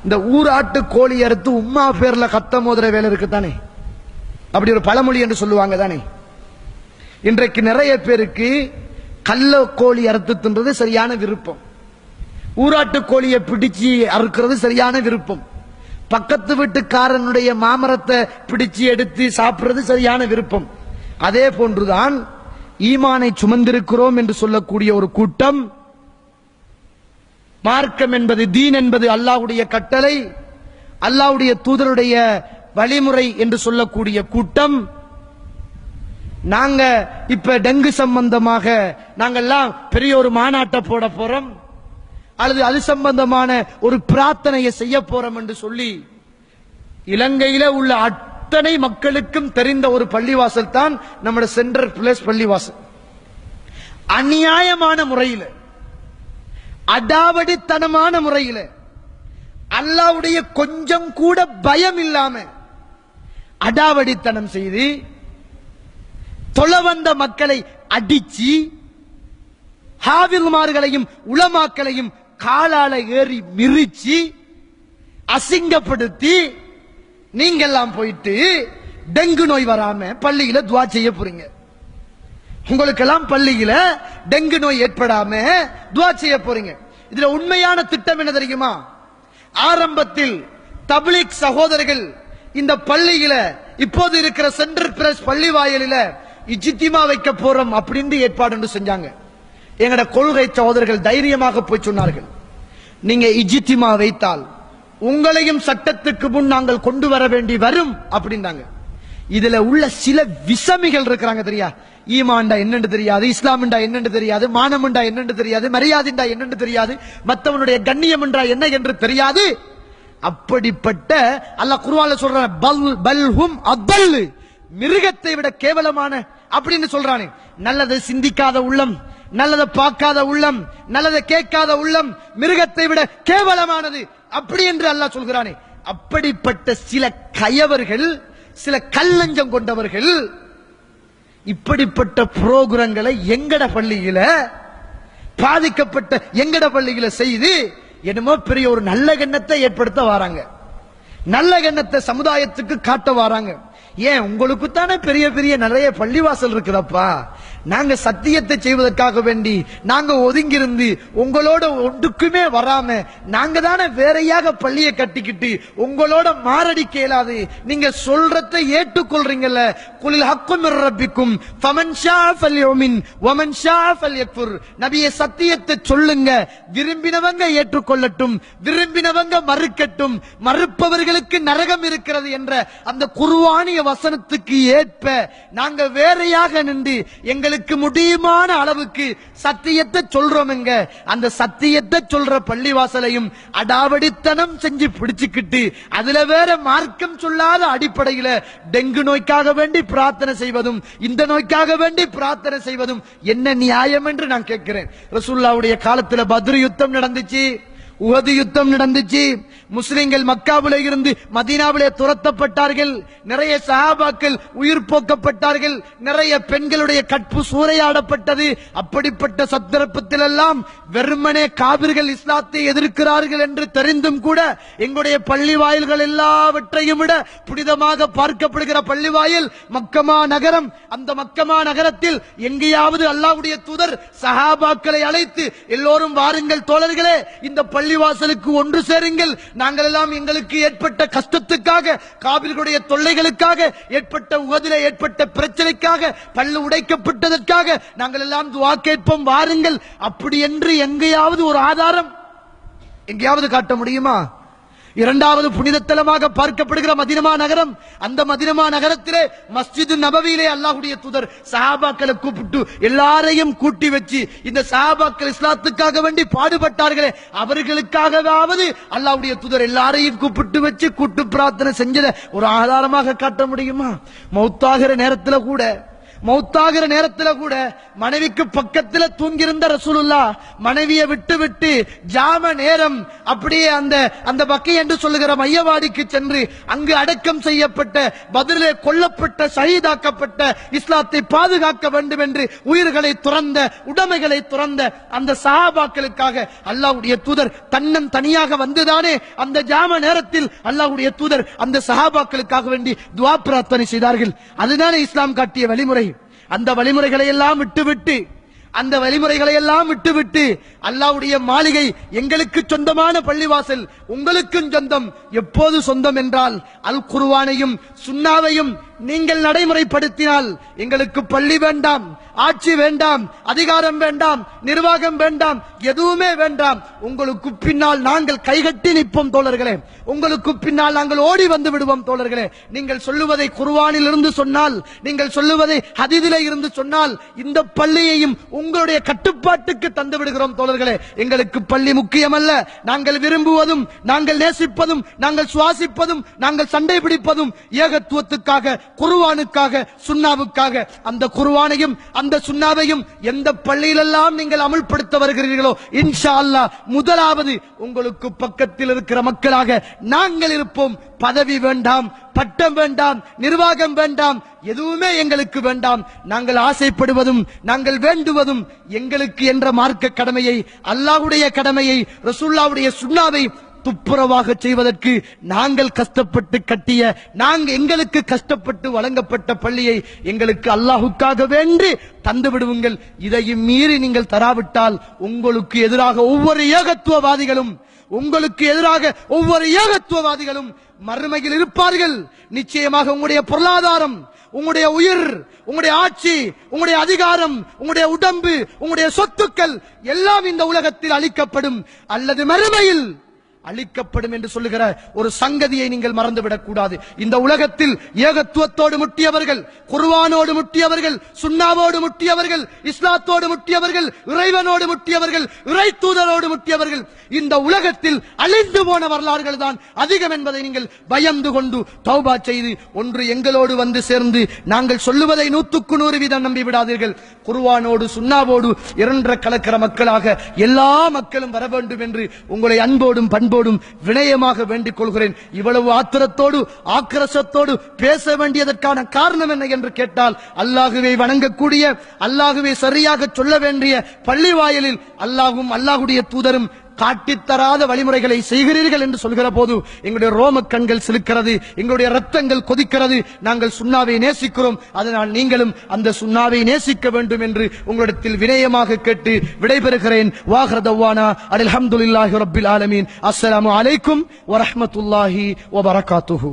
இந்த ஊராட்டு கோழி அறுத்து உம்மா பேர்ல கத்த மோதிர வேலை இருக்குதானே, அப்படி ஒரு பழமொழி என்று சொல்லுவாங்க தானே. இன்றைக்கு நிறைய பேருக்கு கள்ள கோழி அறுத்து தின்றது சரியான விருப்பம், ஊராட்டு கோழியை பிடிச்சு அறுக்கிறது சரியான விருப்பம், பக்கத்து வீட்டுக்காரனுடைய மாமரத்தை பிடிச்சு எடுத்து சாப்பிடுறது சரியான விருப்பம். அதே போன்றுதான் ஈமானை சுமந்திருக்கிறோம் என்று சொல்லக்கூடிய ஒரு கூட்டம், மார்க்கம் என்பது தீன் என்பது அல்லாஹ்வுடைய கட்டளை, அல்லாஹ்வுடைய தூதருடைய வழிமுறை என்று சொல்லக்கூடிய கூட்டம், நாங்க இப்ப டெங்கு சம்பந்தமாக நாங்கெல்லாம் பெரிய ஒரு மாநாட்டை போட போறோம் அல்லது அது சம்பந்தமான ஒரு பிரார்த்தனையை செய்ய போறோம் என்று சொல்லி இலங்கையில உள்ள அத்தனை மக்களுக்கும் தெரிந்த ஒரு பள்ளிவாசல் தான் நம்முடைய சென்ட்ரல் பிளேஸ் பள்ளிவாசல். அநியாயமான முறையில், அடாவடித்தனமான முறையில், அல்லாஹ்வுடைய கொஞ்சம் கூட பயம் இல்லாம அடாவடித்தனம் செய்து தொழ வந்த மக்களை அடிச்சு ஹாஃபிழ்மார்களையும் உலமாக்களையும் காலால ஏறி மிரிச்சு அசிங்கப்படுத்தி நீங்கெல்லாம் போயிட்டு டெங்கு நோய் வராம பள்ளியில துவா செய்ய போறீங்க. உங்களுக்கெல்லாம் பள்ளியில டெங்கு நோய் ஏற்படாம துவா செய்ய போறீங்க. இதுல உண்மையான திட்டம் என்ன தெரியுமா? ஆரம்பத்தில் தப்லீக் சகோதரர்கள் இந்த பள்ளியில இப்போது இருக்கிற சென்ட்ரல் பிரஸ் பள்ளி வாயிலில இஜ்திமா வைக்க போறோம் அப்படின்னு ஏற்பாடு செஞ்சாங்க. எங்கட கொள்கை சகோதரர்கள் தைரியமாக போய் சொன்னார்கள், நீங்க இஜ்திமா வைத்தால் உங்களையும் சட்டத்துக்கு முன் நாங்கள் கொண்டு வர வேண்டி வரும் அப்படின்னாங்க. இதுல உள்ள சில விசமிகள் இருக்கிறாங்க தெரியா, ஈமான்டா என்னன்னு தெரியாது, இஸ்லாம்டா என்னன்னு தெரியாது, மானம்டா என்னன்னு தெரியாது, மரியாதைண்டா என்னன்னு தெரியாது, மற்றவனுடைய கண்ணியம் என்றா என்ன என்று தெரியாது. அப்படிப்பட்ட அல்லாஹ் குர்ஆன்ல சொல்றான், பல்ஹும் அضل, மிருகத்தை விட கேவலமான அப்படின்னு சொல்றானே. நல்லதை சிந்திக்காத உள்ளம், நல்லதை பார்க்காத உள்ளம், நல்லதை கேட்காத உள்ளம் மிருகத்தை விட கேவலமானது அப்படி என்று அல்லாஹ் சொல்கிறானே. அப்படிப்பட்ட சில கயவர்கள், சில கல்லஞ்சம் கொண்டவர்கள் இப்படிப்பட்ட புரோகிரங்களை எங்கட பள்ளியில, பாதிக்கப்பட்ட எங்கட பள்ளியில செய்து என்னமோ பெரிய ஒரு நல்ல எண்ணத்தை ஏற்படுத்த வராங்க, நல்ல எண்ணத்தை சமுதாயத்துக்கு காட்ட வராங்க. ஏன், உங்களுக்கு தானே பெரிய பெரிய நிறைய பள்ளிவாசல் இருக்குதப்பா, நாங்க சத்தியத்தை செய்வதற்காக வேண்டி நாங்க ஒதுங்கிருந்து உங்களோட ஒன்றுக்குமே வராம நாங்க தானே வேறையாக பள்ளியை கட்டிக்கிட்டு உங்களோட மாரடிக்க இயலாது. நீங்க சொல்றதை ஏற்றுக்கொள்றீங்கல்ல, குலில் ஹக்கு மிர் ரப்பிக்கும் ஃபமன் ஷா ஃபல்யுமின் வமன் ஷா ஃபல்யக்ஃபுர். நபியே சத்தியத்தை சொல்லுங்க, விரும்பினவங்க ஏற்றுக்கொள்ளட்டும், விரும்பினவங்க மறுக்கட்டும், மறுப்பவர்களுக்கு நரகம் இருக்கிறது என்ற அந்த குர்ஆனிய வசனத்துக்கு ஏற்ப நாங்க வேறையாக நின்று எங்களுக்கு முடியுமான அளவுக்கு சத்தியத்தை சொல்றோம்ங்க. அந்த சத்தியத்தை சொல்ற பள்ளிவாசலையும் அடாவடித்தனம் செஞ்சு பிடிச்சுக்கிட்டு அதுல வேற மார்க்கம் சொல்லாத அடிப்படையில டெங்கு நோய்க்காக வேண்டி பிரார்த்தனை செய்வதும் இந்த நோய்க்காக வேண்டி பிரார்த்தனை செய்வதும் என்ன நியாயம் என்று நான் கேட்கிறேன். ரசூலுல்லாஹ்வுடைய காலத்துல பத்ர் யுத்தம் நடந்துச்சு, உஹது யுத்தம் நடந்துச்சு, முஸ்லிம்கள் மக்காவிலே இருந்து மதீனாவிலே துரத்தப்பட்டார்கள், நிறைய சஹாபாக்கள் உயிர் போக்கப்பட்டார்கள், நிறைய பெண்களுடைய கற்பு சூறையாடப்பட்டது. அப்படிப்பட்ட சந்தர்ப்பத்தில் எல்லாம் வெறுமனே காபிர்கள் இஸ்லாத்தை எதிர்க்கிறார்கள் என்று தெரிந்தும் கூட எங்களுடைய பள்ளி வாயில்கள் எல்லாவற்றையும் விட புனிதமாக பார்க்கப்படுகிற பள்ளி வாயில் மக்கமா நகரம். அந்த மக்கமா நகரத்தில் எங்கேயாவது அல்லாஹ்வுடைய தூதர் சஹாபாக்களை அழைத்து எல்லோரும் வாருங்கள் தோழர்களே, இந்த பள்ளிவாசலுக்கு ஒன்று சேருங்கள், நாங்கள் எல்லாம் எங்களுக்கு ஏற்பட்ட கஷ்டத்துக்காக, காபிர்களுடைய தொல்லைகளுக்காக, ஏற்பட்ட உஹதிலே ஏற்பட்ட பிரச்சனைக்காக, பள்ளி உடைக்கப்பட்டதற்காக நாங்கள் எல்லாம் துஆ கேட்போம், வாருங்கள் அப்படி என்று எங்கேயாவது ஒரு ஆதாரம் எங்கேயாவது காட்ட முடியுமா? இரண்டாவது புனிதத்தலமாக பார்க்கப்படுகிற மதீனா நகரம், அந்த மதீனா நகரத்திலே மஸ்ஜித் நபவியிலே அல்லாஹ்வுடைய தூதர் சஹாபாக்களை கூப்பிட்டு எல்லாரையும் கூட்டி வச்சு, இந்த சஹாபாக்கள் இஸ்லாத்துக்காக வேண்டி பாடுபட்டார்களே அவர்களுக்காகவாவது அல்லாஹ்வுடைய தூதர் எல்லாரையும் கூப்பிட்டு வச்சு கூட்டு பிரார்த்தனை செஞ்சதை ஒரு ஆதாரமாக காட்ட முடியுமா? மௌத்தாகிற நேரத்தில் கூட மௌத்தாகிற நேரத்துல கூட மனைவிக்கு பக்கத்துல தூங்கியிருந்த ரசூலுல்லாஹ் மனைவியை விட்டு ஜாம நேரம் அப்படியே அந்த பக்கை என்று சொல்லுகிற மையவாடிக்கு சென்று அங்கு அடக்கம் செய்யப்பட்ட பதிலே கொல்லப்பட்ட ஷஹீதாக்கப்பட்ட இஸ்லாத்தை பாதுகாக்க வேண்டும் என்று உயிர்களை துறந்த உடைமைகளை துறந்த அந்த சஹாபாக்களுக்காக அல்லாஹ்வுடைய தூதர் தன்னன் தனியாக வந்துதானே அந்த ஜாம நேரத்தில் அல்லாஹ்வுடைய தூதர் அந்த சஹாபாக்களுக்காக வேண்டி துஆ பிரார்த்தனை செய்தார்கள். அதுதானே இஸ்லாம் காட்டிய வழிமுறை. அந்த வழிமுறைகளை எல்லாம் விட்டுவிட்டு அல்லாஹ்வுடைய மாளிகை எங்களுக்கு சொந்தமான பள்ளிவாசல் உங்களுக்கும் சொந்தம். எப்போது சொந்தம் என்றால் அல் குர்ஆனையும் சுன்னாவையும் நீங்கள் நடைமுறைப்படுத்தினால் எங்களுக்கு பள்ளி வேண்டாம், ஆட்சி வேண்டாம், அதிகாரம் வேண்டாம், நிர்வாகம் வேண்டாம், எதுவுமே வேண்டாம். உங்களுக்கு பின்னால் நாங்கள் கைகட்டி நிற்போம் தோழர்களே. உங்களுக்கு பின்னால் நாங்கள் ஓடி வந்து விடுவோம் தோழர்களே. நீங்கள் சொல்லுவதை குர்ஆனில் இருந்து சொன்னால், நீங்கள் சொல்லுவதை ஹதீஸிலே இருந்து சொன்னால் இந்த பள்ளியையும் உங்களுடைய கட்டுப்பாட்டுக்கு தந்து விடுகிறோம் தோழர்களே. எங்களுக்கு பள்ளி முக்கியமல்ல. நாங்கள் விரும்புவதும், நாங்கள் நேசிப்பதும், நாங்கள் சுவாசிப்பதும், நாங்கள் சண்டை பிடிப்பதும் ஏகத்துவத்துக்காக, குர்ஆனுக்காக, சுன்னாவுக்காக. அந்த குர்ஆனையும் அந்த சுன்னாவையும் எந்த பள்ளியிலெல்லாம் நீங்கள் அமல்படுத்த வருகிறீர்களோ இன்ஷா அல்லாஹ் முதலாவது உங்களுக்கு பக்கத்தில் இருக்கிற மக்களாக நாங்கள் இருப்போம். பதவி வேண்டாம், பட்டம் வேண்டாம், நிர்வாகம் வேண்டாம், எதுவுமே எங்களுக்கு வேண்டாம். நாங்கள் ஆசைப்படுவதும் நாங்கள் வேண்டுவதும் எங்களுக்கு என்ற மார்க்க கடமையை, அல்லாஹ்வுடைய கடமையை, ரசூலுல்லாஹ்வுடைய சுன்னாவை துப்புரவாக செய்வதற்கு நாங்கள் கஷ்டப்பட்டு கட்டிய, எங்களுக்கு கஷ்டப்பட்டு வழங்கப்பட்ட பள்ளியை எங்களுக்கு அல்லாஹ்வுக்காக வேண்டி தந்து விடுவீங்கள். இதையும் மீறி நீங்கள் தராவிட்டால் உங்களுக்கு எதிராக ஒவ்வொரு ஏகத்துவவாதிகளும் மறுமையில் இருப்பார்கள். நிச்சயமாக உங்களுடைய பொருளாதாரம், உங்களுடைய உயிர், உங்களுடைய ஆட்சி, உங்களுடைய அதிகாரம், உங்களுடைய உடம்பு, உங்களுடைய சொத்துக்கள் எல்லாம் இந்த உலகத்தில் அளிக்கப்படும் அல்லது மறுமையில் அளிக்கப்படும் என்று சொல்லுகிற ஒரு சங்கதியை நீங்கள் மறந்துவிடக் கூடாது. இந்த உலகத்தில் ஏகத்துவத்தோடு முட்டியவர்கள், குர்ஆனோடு முட்டியவர்கள், சுன்னாவோடு முட்டியவர்கள், இஸ்லாத்தோடு முட்டியவர்கள், இறைவனோடு முட்டியவர்கள், இறை தூதரோடு முட்டியவர்கள் இந்த உலகத்தில் அழிந்து போன வரலாறுகள் தான் அதிகம் என்பதை நீங்கள் பயந்து கொண்டு தௌபா செய்து ஒன்று எங்களோடு வந்து சேர்ந்து நாங்கள் சொல்லுவதை 100% நம்பி விடாதீர்கள். குர்ஆனோடு சுன்னாவோடு இரண்டரை கலக்கிற மக்களாக எல்லா மக்களும் வர வேண்டும் என்று உங்களை அன்போடும் பண்போடும் வினயமாக வேண்டிக் கொள்கிறேன். இவ்வளவு ஆத்திரத்தோடு ஆக்ரோஷத்தோடு பேச வேண்டியதற்கான காரணம் என்ன என்று கேட்டால், அல்லாஹுவை வணங்கக்கூடிய, அல்லாஹுவை சரியாக சொல்ல வேண்டிய பள்ளி வாயிலில் அல்லாஹும் அல்லாஹுடைய தூதரும் காட்டித்தராத வழிமுறைகளை செய்கிறீர்கள் என்று சொல்கிற போது எங்களுடைய ரோம கண்கள் சிலுக்கிறது, எங்களுடைய ரத்தங்கள் கொதிக்கிறது. நாங்கள் சுன்னாவை நேசிக்கிறோம், அதனால் நீங்களும் அந்த சுன்னாவை நேசிக்க வேண்டும் என்று உங்களிடத்தில் வினயமாக கேட்டு விடைபெறுகிறேன். வாஹிரு தஅவானா அல்ஹம்துலில்லாஹி ரப்பில் ஆலமீன். அஸ்ஸலாமு அலைக்கும் வரஹ்மத்துல்லாஹி வபரகாத்துஹு.